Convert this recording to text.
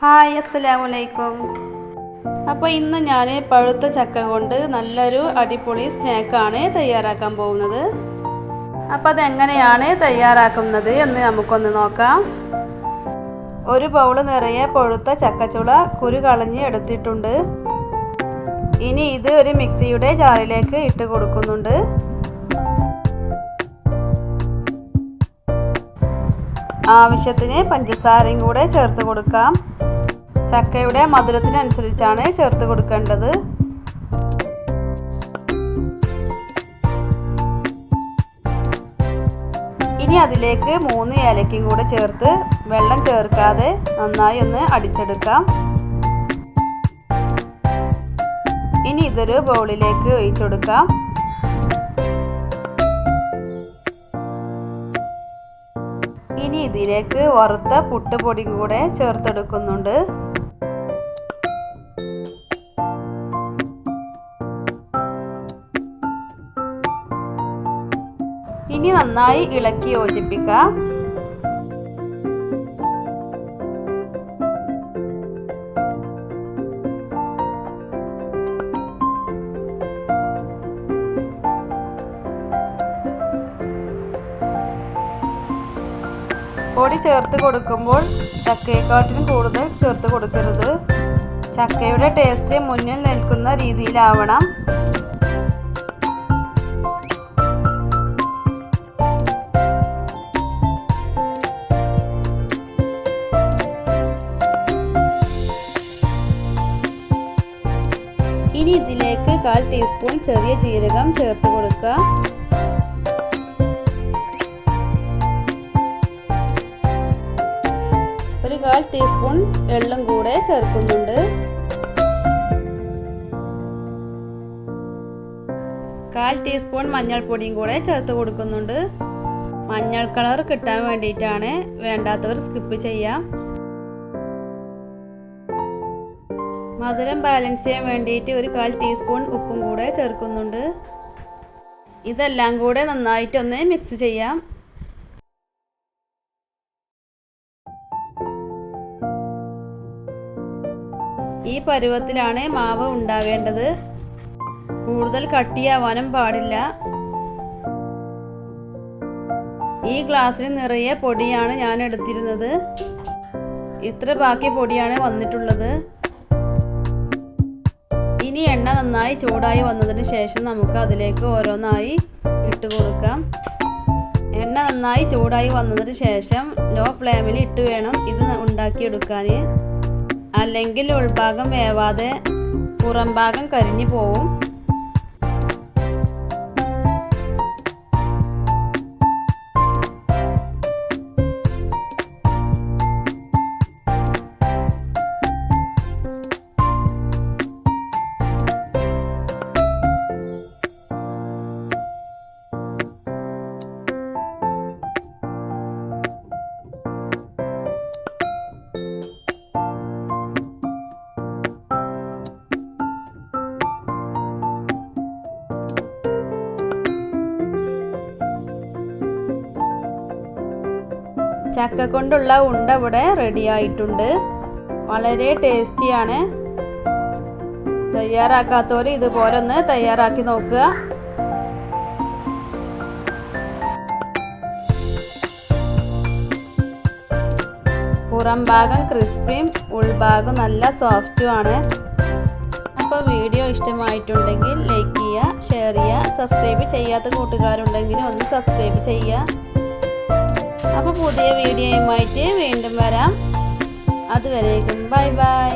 Hi അസ്സലാമലൈക്കും. അപ്പോൾ ഇന്ന് ഞാൻ പഴുത്ത ചക്ക കൊണ്ട് നല്ലൊരു അടിപൊളി സ്നാക്കാണ് തയ്യാറാക്കാൻ പോകുന്നത്. അപ്പോൾ അതെങ്ങനെയാണ് തയ്യാറാക്കുന്നത് എന്ന് നമുക്കൊന്ന് നോക്കാം. ഒരു ബൗൾ നിറയെ പഴുത്ത ചക്കച്ചുള കുരു കളഞ്ഞ് എടുത്തിട്ടുണ്ട്. ഇനി ഇത് ഒരു മിക്സിയുടെ ജാറിലേക്ക് ഇട്ട് കൊടുക്കുന്നുണ്ട്. ആവശ്യത്തിന് പഞ്ചസാരയും കൂടെ ചേർത്ത് കൊടുക്കാം. ചക്കയുടെ മധുരത്തിനനുസരിച്ചാണ് ചേർത്ത് കൊടുക്കേണ്ടത്. ഇനി അതിലേക്ക് 3 ഏലക്കയും കൂടെ ചേർത്ത് വെള്ളം ചേർക്കാതെ നന്നായി ഒന്ന് അടിച്ചെടുക്കാം. ഇനി ഇതൊരു ബൗളിലേക്ക് ഒഴിച്ചെടുക്കാം. ഇനി ഇതിലേക്ക് വറുത്ത പുട്ടുപൊടിയും കൂടെ ചേർത്തെടുക്കുന്നുണ്ട്. ഇനി നന്നായി ഇളക്കി യോജിപ്പിക്കാം. പൊടി ചേർത്ത് കൊടുക്കുമ്പോൾ ചക്കയെക്കാട്ടിലും കൂടുതൽ ചേർത്ത് കൊടുക്കരുത്. ചക്കയുടെ ടേസ്റ്റ് മുന്നിൽ നിൽക്കുന്ന രീതിയിലാവണം. ഇനി ഇതിലേക്ക് 1/4 ടീസ്പൂൺ ചെറിയ ജീരകം ചേർത്ത് കൊടുക്കുക. ഒരു 1/4 ടീസ്പൂൺ എള്ളും കൂടെ ചേർക്കുന്നുണ്ട്. 1/4 ടീസ്പൂൺ മഞ്ഞൾപ്പൊടിയും കൂടെ ചേർത്ത് കൊടുക്കുന്നുണ്ട്. മഞ്ഞൾ കളർ കിട്ടാൻ വേണ്ടിയിട്ടാണ്, വേണ്ടാത്തവർ സ്കിപ്പ് ചെയ്യാം. മധുരം ബാലൻസ് ചെയ്യാൻ വേണ്ടിയിട്ട് ഒരു 1/4 ടീസ്പൂൺ ഉപ്പും കൂടെ ചേർക്കുന്നുണ്ട്. ഇതെല്ലാം കൂടെ നന്നായിട്ടൊന്ന് മിക്സ് ചെയ്യാം. ഈ പരുവത്തിലാണ് മാവ് ഉണ്ടാവേണ്ടത്. കൂടുതൽ കട്ടിയാവാനും പാടില്ല. ഈ ഗ്ലാസ്സിന് നിറയെ പൊടിയാണ് ഞാൻ എടുത്തിരുന്നത്. ഇത്ര ബാക്കി പൊടിയാണ് വന്നിട്ടുള്ളത്. ഇനി എണ്ണ നന്നായി ചൂടായി വന്നതിന് ശേഷം നമുക്ക് അതിലേക്ക് ഓരോന്നായി ഇട്ട് കൊടുക്കാം. എണ്ണ നന്നായി ചൂടായി വന്നതിന് ശേഷം ലോ ഫ്ലെയിമിൽ ഇട്ട് വേണം ഇത് ഉണ്ടാക്കിയെടുക്കാൻ. അല്ലെങ്കിൽ ഉൾഭാഗം വേവാതെ പുറം ഭാഗം കരിഞ്ഞു പോവും. ചക്ക കൊണ്ടുള്ള ഉണ്ട ഇവിടെ റെഡി ആയിട്ടുണ്ട്. വളരെ ടേസ്റ്റിയാണ്. തയ്യാറാക്കാത്തവർ ഇതുപോലെ ഒന്ന് തയ്യാറാക്കി നോക്കുക. പുറം ഭാഗം ക്രിസ്പിയും ഉൾഭാഗം നല്ല സോഫ്റ്റും ആണ്. അപ്പോൾ വീഡിയോ ഇഷ്ടമായിട്ടുണ്ടെങ്കിൽ ലൈക്ക് ചെയ്യുക, ഷെയർ ചെയ്യുക. സബ്സ്ക്രൈബ് ചെയ്യാത്ത കൂട്ടുകാരുണ്ടെങ്കിൽ ഒന്ന് സബ്സ്ക്രൈബ് ചെയ്യുക. അപ്പോൾ പുതിയ വീഡിയോയുമായിട്ട് വീണ്ടും വരാം. അതുവരേക്കും ബൈ ബൈ.